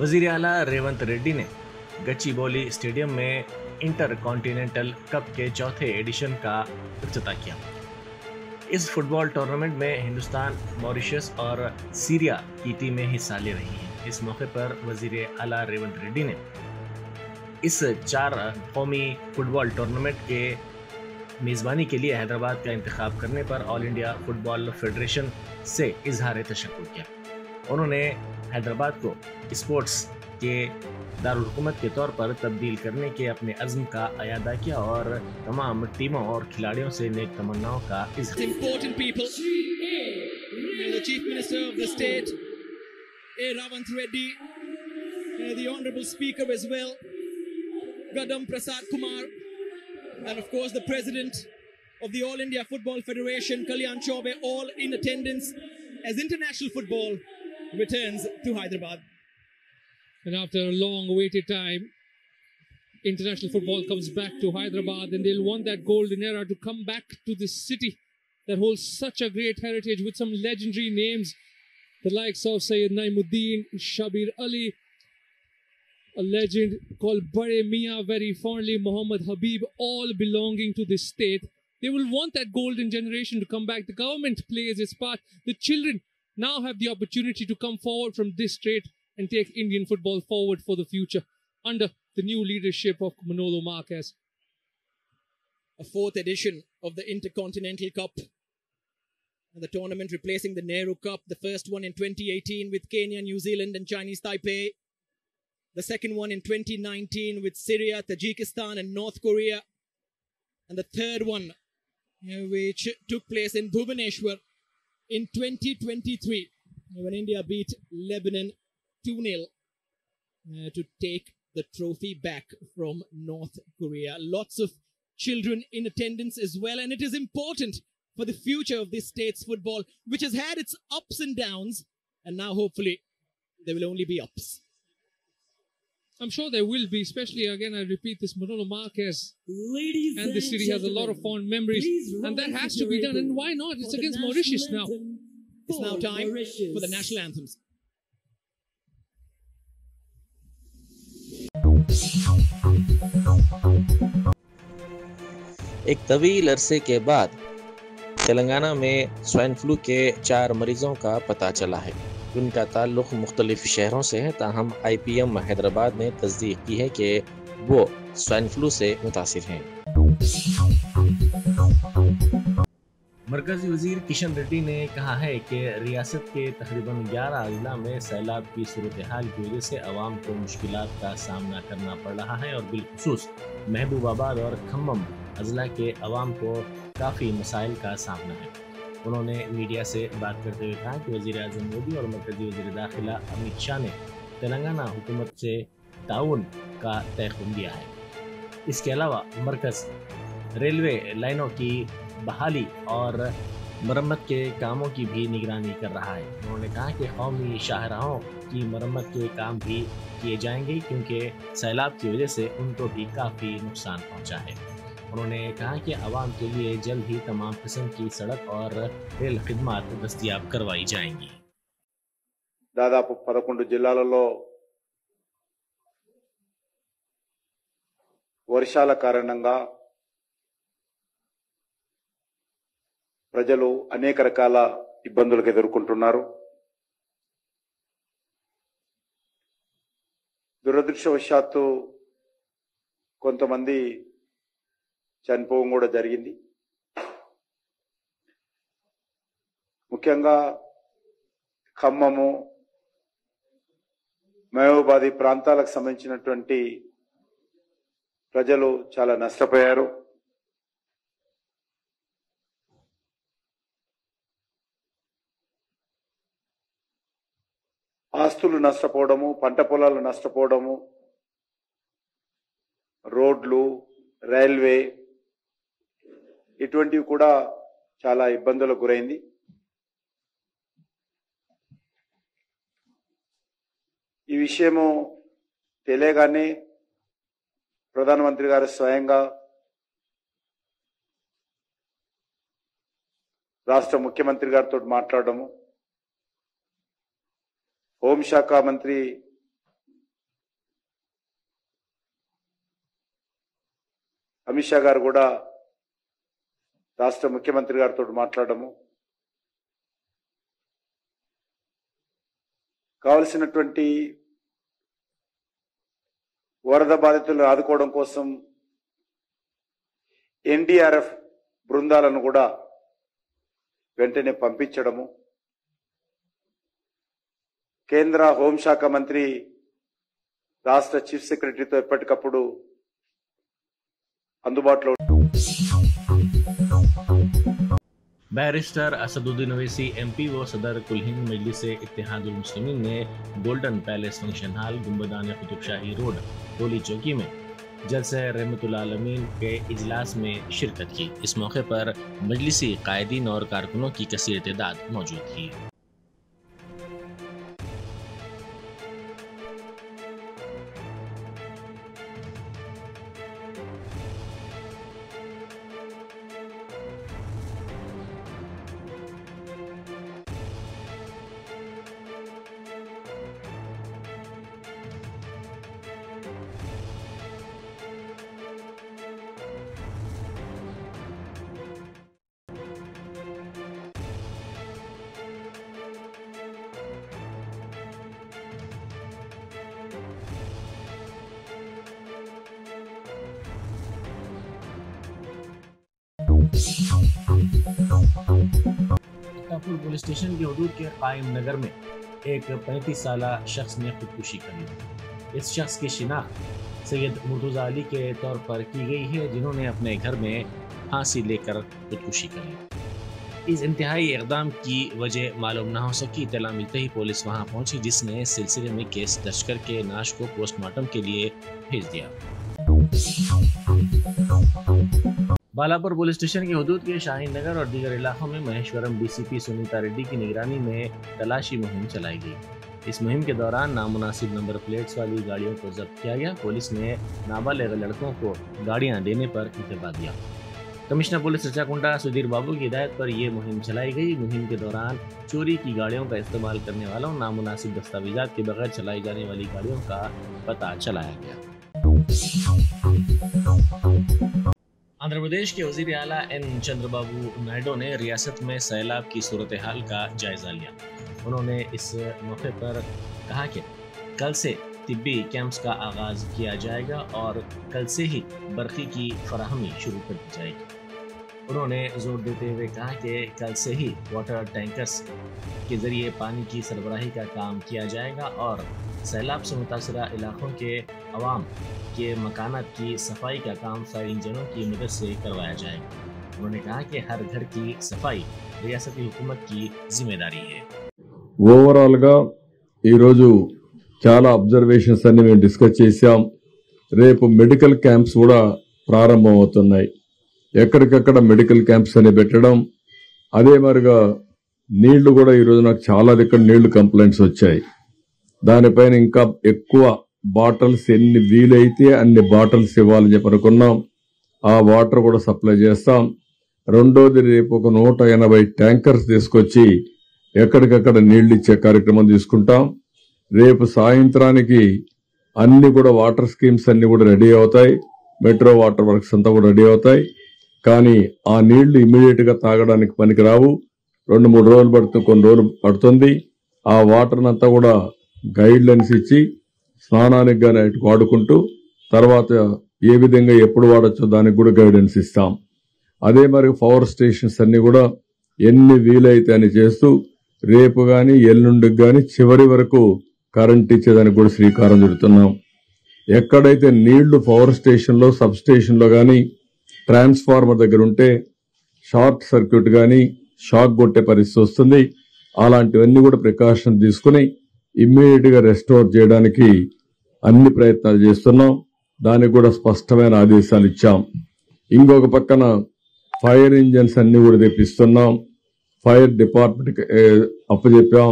वजीर आला रेवंत रेड्डी ने गच्चीबोली स्टेडियम में इंटर कॉन्टिनेंटल कप के चौथे एडिशन का इफ्तिताह किया। इस फुटबॉल टूर्नामेंट में हिंदुस्तान, मॉरिशस और सीरिया की टीमें हिस्सा ले रही हैं। इस मौके पर वजीर आला रेवंत रेड्डी ने इस 4 कौमी फुटबॉल टूर्नामेंट के मेज़बानी के लिए हैदराबाद का इंतखाब करने पर ऑल इंडिया फुटबॉल फेडरेशन से इजहार तशक्कुर किया। उन्होंने हैदराबाद को स्पोर्ट्स के दारुल हुकूमत के तौर पर तब्दील करने के अपने अज़्म का अयादा किया और तमाम टीमों और खिलाड़ियों से नेक तमन्नाओं का Gadam Prasad Kumar, and of course the President of the All India Football Federation, Kalyan Chaube, all in attendance as international football returns to Hyderabad. And after a long awaited time, international football comes back to Hyderabad, and they'll want that golden era to come back to this city that holds such a great heritage with some legendary names, the likes of Sayyid Naimuddin, Shabir Ali, a legend called Bare Mian very fondly, Muhammad Habib, all belonging to this state. They will want that golden generation to come back. The government plays its part. The children now have the opportunity to come forward from this state and take Indian football forward for the future under the new leadership of Manolo Marquez. A 4th edition of the Intercontinental Cup, and the tournament replacing the Nehru Cup, the first one in 2018 with Kenya, New Zealand and Chinese Taipei. The second one in 2019 with Syria, Tajikistan and North Korea. And the third one, which took place in Bhubaneswar in 2023, when India beat Lebanon 2-0 to take the trophy back from North Korea. Lots of children in attendance as well. And it is important for the future of this state's football, which has had its ups and downs. And now hopefully there will only be ups. I'm sure there will be, especially, again, I repeat this, Manolo Marquez. And the city has a lot of fond memories. And that has to be done. And why not? It's against Mauritius now. It's now time for the national anthems. एक तवील अरसे के बाद तेलंगाना में swine flu के 4 मरीजों का पता चला है। उनका ताल्लुक़ मुख्तलिफ शहरों से है, ताहम IPM हैदराबाद ने तस्दीक की है कि वो स्वाइन फ्लू से मुतासिर हैं। मरकजी वजीर किशन रेड्डी ने कहा है कि रियासत के तकरीबन 11 अजला में सैलाब की सूरत हाल की वजह से अवाम को मुश्किलात का सामना करना पड़ रहा है और बिलखुसूस महबूबाबाद और खम्मम अजला के अवाम को काफ़ी मसाइल का सामना है। उन्होंने मीडिया से बात करते हुए कहा कि वज़ीर आज़म मोदी और मरकज़ी वज़ीर दाखिला अमित शाह ने तेलंगाना हुकूमत से ताउन का तयक़ुन दिया है। इसके अलावा मरकज़ रेलवे लाइनों की बहाली और मरम्मत के कामों की भी निगरानी कर रहा है। उन्होंने कहा कि कौमी शाहराहों की मरम्मत के काम भी किए जाएंगे क्योंकि सैलाब की वजह से उनको भी काफ़ी नुकसान पहुंचा है। उन्होंने कहा कि आवाम के लिए जल्द ही तमाम किस्म की सड़क और रेल खिदमात दस्तयाब करवाई जाएंगी। దాదాపు 11 జిల్లాలలో వర్షాల కారణంగా ప్రజలు అనేక రకాల ఇబ్బందులకు ఎదుర్కొంటున్నారు। దురదృష్టవశాత్తు కొంతమంది చనిపోవడం కూడా జరిగింది। ముఖ్యంగా ఖమ్మము, మహబూబాబాద్ ప్రాంతాలకు సంబంధించినటువంటి ప్రజలు చాలా నష్టపోయారు। ఆస్తులు నష్టపోవడము, పంట పొలాలు నష్టపోవడము, రోడ్లు, రైల్వే ఇటువంటివి కూడా చాలా ఇబ్బందులకు గురైంది। ఈ విషయము తెలియగానే ప్రధానమంత్రి గారు స్వయంగా రాష్ట్ర ముఖ్యమంత్రి గారితో మాట్లాడడము, హోంశాఖ మంత్రి అమిత్ షా గారు కూడా రాష్ట్ర ముఖ్యమంత్రి గారితో మాట్లాడము, కావలసినటువంటి వరద బాధితులను ఆదుకోవడం కోసం ఎన్డీఆర్ఎఫ్ బృందాలను కూడా వెంటనే పంపించడము, కేంద్ర హోంశాఖ మంత్రి రాష్ట్ర చీఫ్ సెక్రటరీతో ఎప్పటికప్పుడు అందుబాటులో बैरिस्टर असदुद्दीन ओवैसी एमपी व सदर कुल हिंद मजलिस इत्तेहादुल मुस्लिमीन ने golden palace function hall Gumbadan Qutub Shahi road Toli Chowki में जलसा रहमतुल आलमीन के इजलास में शिरकत की। इस मौके पर मजलिसी कायदीन और कारकुनों की कसीर तादाद मौजूद थी। टापुर पुलिस स्टेशन के हदूद के कायम नगर में एक 35 साल शख्स ने खुदकुशी कर ली। इस शख्स की शिनाख्त सैयद मुर्तुजा अली के तौर पर की गई है, जिन्होंने अपने घर में फांसी लेकर खुदकुशी कर ली। इस इंतहाई इकदाम की वजह मालूम न हो सकी। इत्तला मिलते ही पुलिस वहां पहुंची, जिसने इस सिलसिले में केस दर्ज करके नाश को पोस्टमार्टम के लिए भेज दिया। बालापुर पुलिस स्टेशन के हदूद के शाहीन नगर और दीगर इलाकों में महेश्वरम डीसीपी सुनीता रेड्डी की निगरानी में तलाशी मुहिम चलाई गई। इस मुहिम के दौरान नामुनासिब नंबर प्लेट्स वाली गाड़ियों को जब्त किया गया। पुलिस ने नाबालिग लड़कों को गाड़ियां देने पर इंतबा दिया। कमिश्नर पुलिस रचाकुंडा सुधीर बाबू की हिदायत पर यह मुहिम चलाई गई। मुहिम के दौरान चोरी की गाड़ियों का इस्तेमाल करने वालों, नामुनासिब दस्तावेजात के बगैर चलाई जाने वाली गाड़ियों का पता चलाया गया। आंध्र प्रदेश के वजीर आला एन चंद्रबाबू नायडू ने रियासत में सैलाब की सूरत हाल का जायजा लिया। उन्होंने इस मौके पर कहा कि कल से तिब्बी कैंप्स का आगाज किया जाएगा और कल से ही बरखी की फराहमी शुरू कर दी जाएगी। उन्होंने जोर देते हुए कहा कि कल से ही वाटर टैंकर्स के जरिए पानी की सरबराही का काम किया जाएगा और सैलाब से मुतासरा इलाकों के अवाम के मकानात की सफाई का काम फायर इंजनों की मदद से करवाया जाएगा। उन्होंने कहा कि हर घर की सफाई रियासती हुकूमत की जिम्मेदारी है। ఓవరాల్ గా ఈ రోజు చాలా అబ్జర్వేషన్స్ అన్ని మేము డిస్కస్ చేశాం. రేపు మెడికల్ క్యాంప్స్ కూడా ప్రారంభం అవుతున్నాయి. ఎక్కడికక్కడ మెడికల్ క్యాంప్స్ అని పెట్టడం, అదే మరిగా నీళ్లు కూడా ఈ రోజు నాకు చాలా దగ్గర నీళ్లు కంప్లైంట్స్ వచ్చాయి. దానిపైన ఇంకా ఎక్కువ బాటిల్స్ ఎన్ని వీలైతే అన్ని బాటిల్స్ ఇవ్వాలని చెప్పి అనుకున్నాం. ఆ వాటర్ కూడా సప్లై చేస్తాం. రెండోది రేపు ఒక 180 ట్యాంకర్స్ తీసుకొచ్చి ఎక్కడికక్కడ నీళ్లు ఇచ్చే కార్యక్రమం తీసుకుంటాం. రేపు సాయంత్రానికి అన్ని కూడా వాటర్ స్కీమ్స్ అన్ని కూడా రెడీ అవుతాయి. మెట్రో వాటర్ వర్క్స్ అంతా కూడా రెడీ అవుతాయి. కానీ ఆ నీళ్లు ఇమీడియట్ గా తాగడానికి పనికి రావు. 2-3 రోజులు పడుతుంది, కొన్ని రోజులు పడుతుంది. ఆ వాటర్ అంతా కూడా గైడ్ లైన్స్ ఇచ్చి స్నానానికి గానీ వాడుకుంటూ తర్వాత ఏ విధంగా ఎప్పుడు వాడచ్చో దానికి కూడా గైడెన్స్ ఇస్తాం. అదే మరి పవర్ స్టేషన్స్ అన్ని కూడా ఎన్ని వీలైతే అని చేస్తూ రేపు గాని ఎల్లుండికి గాని చివరి వరకు కరెంట్ ఇచ్చేదానికి కూడా శ్రీకారం చుడుతున్నాం. ఎక్కడైతే నీళ్లు పవర్ స్టేషన్ లో సబ్ స్టేషన్ లో గాని ట్రాన్స్ఫార్మర్ దగ్గర ఉంటే షార్ట్ సర్క్యూట్ గాని షాక్ కొట్టే పరిస్థితి వస్తుంది. అలాంటివన్నీ కూడా ప్రికాషన్ తీసుకుని ఇమ్మీడియట్ గా రెస్టోర్ చేయడానికి అన్ని ప్రయత్నాలు చేస్తున్నాం. దానికి కూడా స్పష్టమైన ఆదేశాలు ఇచ్చాం. ఇంకొక పక్కన ఫైర్ ఇంజన్స్ అన్ని కూడా తెప్పిస్తున్నాం. Fire department అప్పచెప్పాం.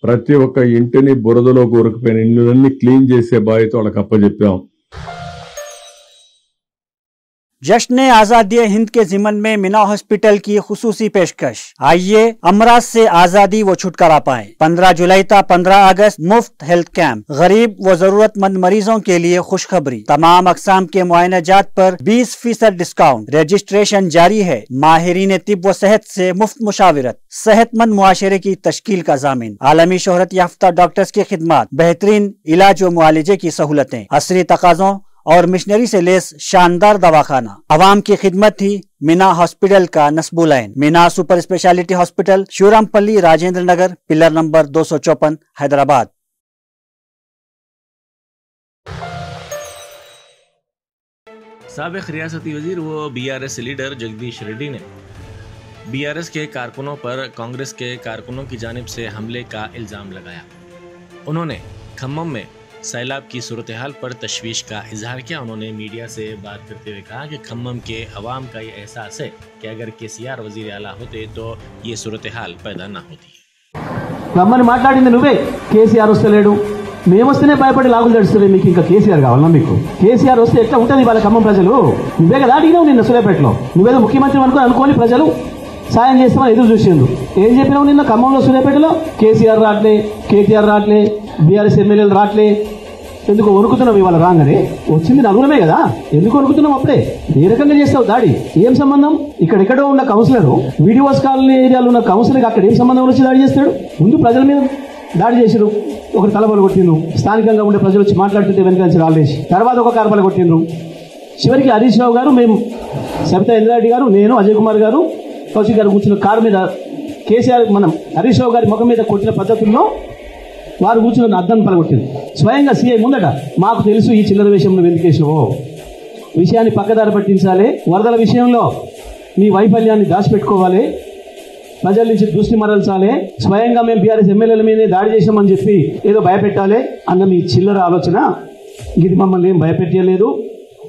ప్రతి ఒక్క ఇంటిని బురదలో కూరుకుపోయిన ఇళ్ళన్నీ క్లీన్ చేసే బాధ్యత వాళ్ళకి అప్పచెప్పాం. जश्न आज़ादी हिंद के ज़िमन में मीना हॉस्पिटल की खुसूसी पेशकश। आइए अमराज से आज़ादी व छुटकारा पाएं। 15 जुलाई था 15 अगस्त मुफ्त हेल्थ कैंप। गरीब व जरूरतमंद मरीजों के लिए खुशखबरी। तमाम अकसाम के मुआयनाजात पर 20% डिस्काउंट। रजिस्ट्रेशन जारी है। माहिरीन तिब व सेहत से मुफ्त मुशावरत। सेहतमंद मुआशरे की तश्कील का जामिन। आलमी शोहरत याफ्ता डॉक्टर्स की खिदमत। बेहतरीन इलाज व मुआलजे की सहूलतें। असरी तकाज़ों और मिशनरी से लेस शानदार दवाखाना। आवाम की खिदमत थी मीना हॉस्पिटल का नस्बुलैन। Meena super speciality hospital, Shivrampally, Rajendra Nagar, pillar number 254, Hyderabad. साबिक रियासती वजीर व BRS लीडर जगदीश रेड्डी ने BRS के कारकुनों पर कांग्रेस के कारकुनों की जानिब से हमले का इल्ज़ाम लगाया। उन्होंने खम्मम में सैलाब की सूरत हाल पर तशवीश का इजहार किया। उन्होंने मीडिया से बात करते हुए कहा कि खम्मम के अवाम का ये एहसास है कि अगर KCR वजीर आला होते तो ये सूरत हाल पैदा न होती। రమ్మని మాట్లాడింది నువ్వే, కేసీఆర్ వస్తలేడు, మేము వస్తేనే భయపడి లాగులు తడుస్తుంది, మీకు ఇంకా కేసీఆర్ కావాలన్నా? మీకు కేసీఆర్ వస్తే ఎట్లా ఉంటుంది వాళ్ళ ఖమ్మం ప్రజలు? నువ్వే కదా అడిగినావు నిన్న సూర్యాపేటలో, నువ్వేదో ముఖ్యమంత్రి అనుకోని ప్రజలు సాయం చేస్తామని ఎదురు చూసిండు. ఏం చెప్పినావు నిన్న ఖమ్మంలో సూర్యాపేటలో? కేసీఆర్ రాట్లే, KTR రాట్లే, BRS ఎమ్మెల్యేలు రాట్లే, ఎందుకు వణుకుతున్నావు? ఇవాళ రాగానే వచ్చింది నలుగురమే కదా, ఎందుకు వణుకుతున్నావు? అప్పుడే ఏ రకంగా చేస్తావు దాడి? ఏం సంబంధం? ఇక్కడెక్కడో ఉన్న కౌన్సిలర్, వీడియోస్ కాలనీ ఏరియాలో ఉన్న కౌన్సిలర్కి అక్కడ ఏం సంబంధం వచ్చి దాడి చేస్తాడు? ముందు ప్రజల మీద దాడి చేసారు, ఒకరు తలబలు కొట్టిండ్రు, స్థానికంగా ఉండే ప్రజలు వచ్చి మాట్లాడుతుంటే వెనక నుంచి రాలేసి, తర్వాత ఒక కార్బలు కొట్టిండ్రు. చివరికి హరీష్ రావు గారు, మేము సబితా ఇంద్రారెడ్డి గారు, నేను, అజయ్ కుమార్ గారు, కౌశిక్ గారు కూర్చున్న కారు మీద కేసీఆర్ మనం హరీష్ రావు గారి ముఖం మీద కొట్టిన పద్ధతుల్లో వారు కూర్చున్న అర్థం పలగొట్టింది. స్వయంగా CI ముందట మాకు తెలుసు ఈ చిల్లర విషయంలో వెంకటేశ్వరరావు విషయాన్ని పక్కదారి పట్టించాలి, వరదల విషయంలో మీ వైఫల్యాన్ని దాచిపెట్టుకోవాలి, ప్రజల నుంచి దృష్టి మరల్చాలి, స్వయంగా మేము BRS ఎమ్మెల్యేల మీదే దాడి చేసామని చెప్పి ఏదో భయపెట్టాలి అన్న మీ చిల్లర ఆలోచన ఇది మమ్మల్ని ఏం భయపెట్టలేదు,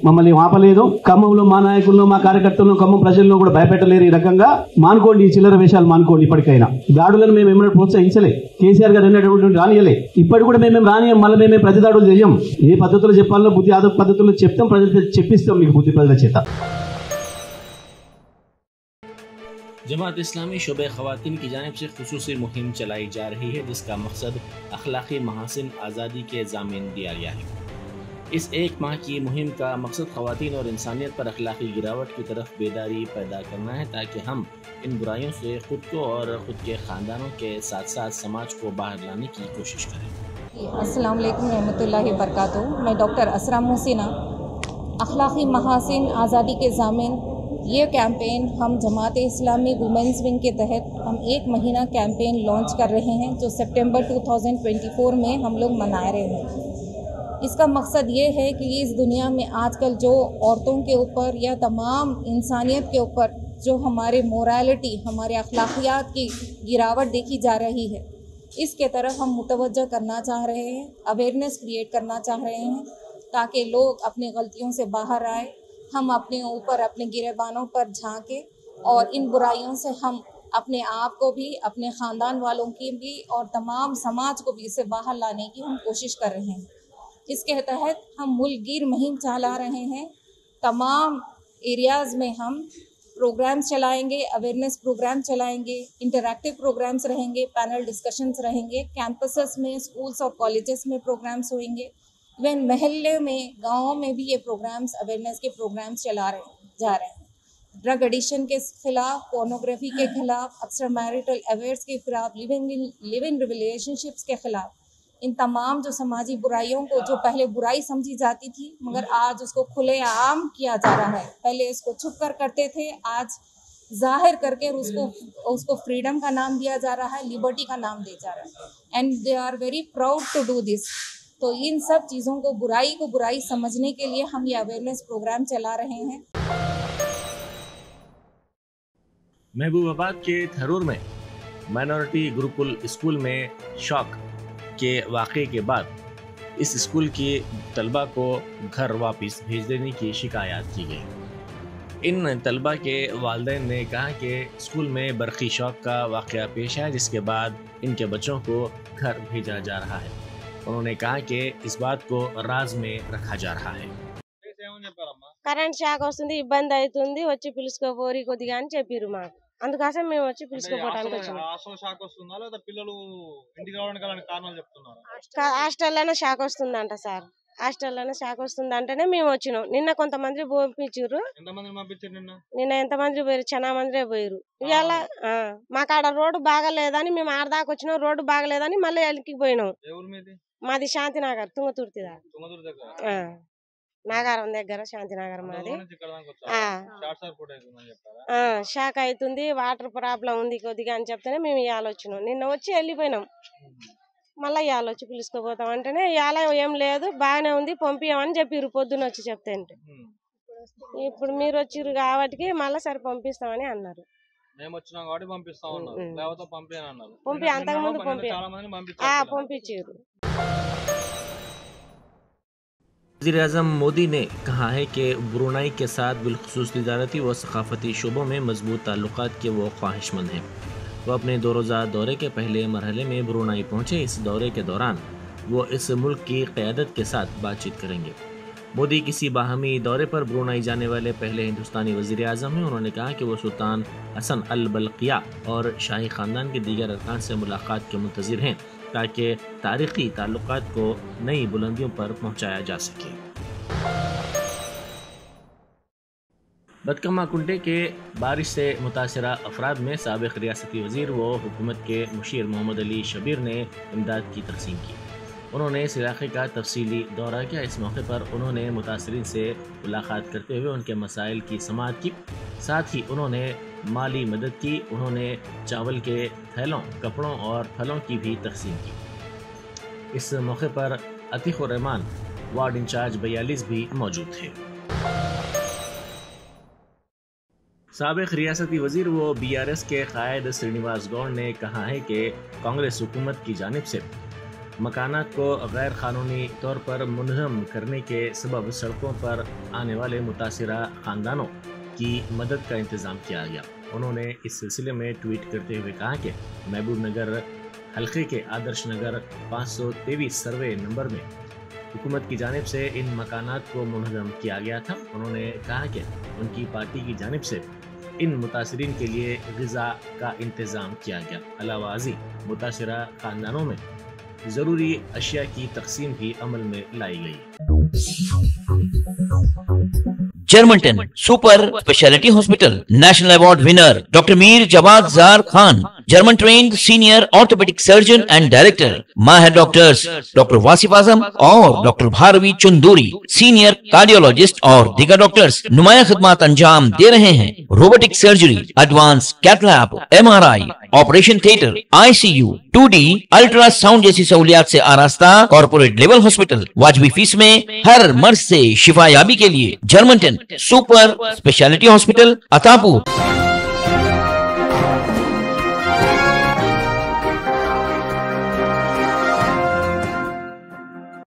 మమ్మల్ని ఆపలేదు. ఖమ్మంలో మా నాయకులను, మా కార్యకర్తలను, ఖమ్మం ప్రజలను కూడా భయపెట్టలేరు. ఈ రకంగా మానుకోండి, ఈ చిల్లర వేషాలు మానుకోండి. ఇప్పటికైనా దాడులను మేము ఏమైనా ప్రోత్సహించలే, కేసీఆర్ గారు ఎన్నటువంటి రానియలే, ఇప్పటి కూడా మేము రానియం, మళ్ళీ మేమే ప్రతి దాడులు చేయం. ఏ పద్ధతులు చెప్పాలో బుద్ధి ఆదర్శ పద్ధతుల్లో చెప్తాం, ప్రజలు చెప్పిస్తాం మీకు బుద్ధి ప్రజల చేత. जमात इस्लामी शोबे ख़वातीन की जानिब से खुसूसी मुहिम चलाई जा रही है, जिसका मकसद अखलाकी महासिन आज़ादी के ज़ामिन दिया गया है। इस एक माह की मुहिम का मकसद ख़वातीन और इंसानियत पर अखलाकी गिरावट की तरफ बेदारी पैदा करना है, ताकि हम इन बुराइयों से ख़ुद को और ख़ुद के ख़ानदानों के साथ साथ समाज को बाहर लाने की कोशिश करें। अस्सलाम वालेकुम रहमतुल्लाहि बरकातहू। मैं डॉक्टर असरा मुहसिना, अखलाकी महासिन आज़ादी के ज़ामिन, ये कैंपेन हम जमात इस्लामी वुमेंस विंग के तहत हम 1 महीना कैंपेन लॉन्च कर रहे हैं, जो सितंबर 2024 में हम लोग मना रहे हैं। इसका मकसद ये है कि इस दुनिया में आजकल जो औरतों के ऊपर या तमाम इंसानियत के ऊपर जो हमारे मोरालिटी, हमारे अखलाकियात की गिरावट देखी जा रही है, इसके तरफ हम मुतवज्जह करना चाह रहे हैं, अवेयरनेस क्रिएट करना चाह रहे हैं, ताकि लोग अपनी गलतियों से बाहर आए, हम अपने ऊपर अपने गिरेबानों पर झांके और इन बुराइयों से हम अपने आप को भी, अपने ख़ानदान वालों की भी और तमाम समाज को भी इससे बाहर लाने की हम कोशिश कर रहे हैं। इसके तहत हम मुल्कगीर मुहिम चला रहे हैं। तमाम एरियाज़ में हम प्रोग्राम्स चलाएंगे, अवेयरनेस प्रोग्राम चलाएंगे, इंटरैक्टिव प्रोग्राम्स रहेंगे, पैनल डिस्कशंस रहेंगे, कैंपसेस में, स्कूल्स और कॉलेजेस में प्रोग्राम्स होंगे, इवन महल्ले में, गाँव में भी ये प्रोग्राम्स, अवेयरनेस के प्रोग्राम्स जा रहे हैं। ड्रग एडिक्शन के खिलाफ, पोर्नोग्राफी के खिलाफ, एक्स्ट्रा मैरिटल अफेयर्स के खिलाफ, लिव इन रिलेशनशिप्स के खिलाफ, इन तमाम जो समाजी बुराइयों को, जो पहले बुराई समझी जाती थी मगर आज उसको खुलेआम किया जा रहा है, पहले इसको छुप कर करते थे, आज जाहिर करके उसको फ्रीडम का नाम दिया जा रहा है, लिबर्टी का नाम दिया जा रहा है, and they are very proud to do this. तो इन सब चीज़ों को बुराई समझने के लिए हम ये अवेयरनेस प्रोग्राम चला रहे हैं। महबूबाबाद के थरूर में माइनॉरिटी गुरुकुल स्कूल में शौक के वाक़े के बाद इस स्कूल के तलबा को घर वापस भेज देने की शिकायत की गई। इन तलबा के वालिदैन ने कहा कि स्कूल में बरक़ी शौक का वाक़या पेश है, जिसके बाद इनके बच्चों को घर भेजा जा रहा है। उन्होंने कहा कि इस बात को राज में रखा जा रहा है। కరెంట్ షాక్ వస్తుంది, ఇబ్బంది అవుతుంది, వచ్చి పిలుచుకోపోరి కొద్దిగా అని చెప్పారు మాకు. అందుకోసం మేము వచ్చి పిలుచుకోపోవడానికి వచ్చినాం. హాస్టల్లోనే షాక్ వస్తుందంట సార్, హాస్టల్లోనే షాక్ వస్తుంది అంటేనే మేము వచ్చినాం. నిన్న కొంతమంది పంపించారు, నిన్న ఎంతమంది పోయారు, చాలా మంది పోయారు. ఇవాళ మాకు ఆడ రోడ్డు బాగాలేదని మేము ఆడదాకా వచ్చినాం, రోడ్డు బాగాలేదని మళ్ళీ ఎల్లికి పోయినాం. మాది శాంతినగర్, తుంగతుర్తి నాగారం దగ్గర శాంతినగర్ మాది. షాక్ అవుతుంది, వాటర్ ప్రాబ్లం ఉంది కొద్దిగా అని చెప్తేనే మేము ఇవాళ వచ్చినాం. నిన్న వచ్చి వెళ్ళిపోయినాం, మళ్ళీ ఇవాళ వచ్చి పిలుచుకోపోతాం అంటేనే ఇవాళ ఏం లేదు బాగానే ఉంది పంపించమని చెప్పిర్రు పొద్దున్న వచ్చి చెప్తే. ఇప్పుడు మీరు వచ్చిర్రు కాబట్టి మళ్ళీ సరే పంపిస్తామని అన్నారు. అంతకుముందు పంపించారు. वज़ीर-ए-आज़म मोदी ने कहा है कि ब्रुनाई के साथ बिलखुसूस तिजारती व सकाफती शोबों में मजबूत ताल्लुकात के वो ख्वाहिशमंद हैं। वो अपने 2 रोज़ा दौरे के पहले मरहले में ब्रुनाई पहुँचे। इस दौरे के दौरान वो इस मुल्क की क़यादत के साथ बातचीत करेंगे। मोदी किसी बाहमी दौरे पर ब्रुनाई जाने वाले पहले हिंदुस्तानी वज़ीर-ए-आज़म हैं। उन्होंने कहा कि वो सुल्तान हसन अल बल्किया और शाही ख़ानदान के दीगर अरकान से मुलाकात के मुंतज़िर हैं ताकि तारीख़ी ताल्लुकात को नई बुलंदियों पर पहुँचाया जा सके। बदकमा कुंटे के बारिश से मुतासरा अफराद में साबिक़ रियासती वज़ीर व हुकूमत के मुशीर मोहम्मद अली शबीर ने इमदाद की तक़सीम की। उन्होंने इस इलाके का तफसीली दौरा किया। इस मौके पर उन्होंने मुतासरीन से मुलाकात करते हुए उनके मसाइल की समाअत की, साथ ही उन्होंने माली मदद की। उन्होंने चावल के थैलों, कपड़ों और फलों की भी तक़सीम की। इस मौके पर अतीक़ुर रहमान वार्ड इंचार्ज 42 भी मौजूद थे। साबिक़ रियासती वज़ीर व BRS के कायद श्रीनिवास गौड़ ने कहा है कि कांग्रेस हुकूमत की जानिब से मकानात को गैर क़ानूनी तौर पर मुनहम करने के सबब सड़कों पर आने वाले मुतासिरा ख़ानदानों की मदद का इंतज़ाम किया गया। उन्होंने इस सिलसिले में ट्वीट करते हुए कहा कि महबूब नगर हल्के के आदर्श नगर 523 सर्वे नंबर में हुकूमत की जानिब से इन मकानात को मुनहम किया गया था। उन्होंने कहा कि उनकी पार्टी की जानिब से इन मुतासिरीन के लिए ग़िज़ा का इंतज़ाम किया गया। अलावाज़ी मुतासिरा ख़ानदानों में ज़रूरी अशिया की तक़सीम भी अमल में लाई गई। Germanton super speciality hospital national award winner doctor Mir Jawad Jar Khan, German trained senior orthopaedic surgeon and director, माहिर डॉक्टर्स डॉक्टर वासिफ आजम और doctor Bharvi Chanduri, senior cardiologist और दीगर डॉक्टर्स नुमाया खिदमत अंजाम दे रहे हैं। Robotic surgery, advance cath lab, MRI, operation theatre, ICU, 2D ultrasound जैसी सहूलियात से आरास्ता कॉर्पोरेट लेवल हॉस्पिटल, वाजबी फीस में हर मर्ज से शिफायाबी के लिए Germanton super speciality hospital, Attapur.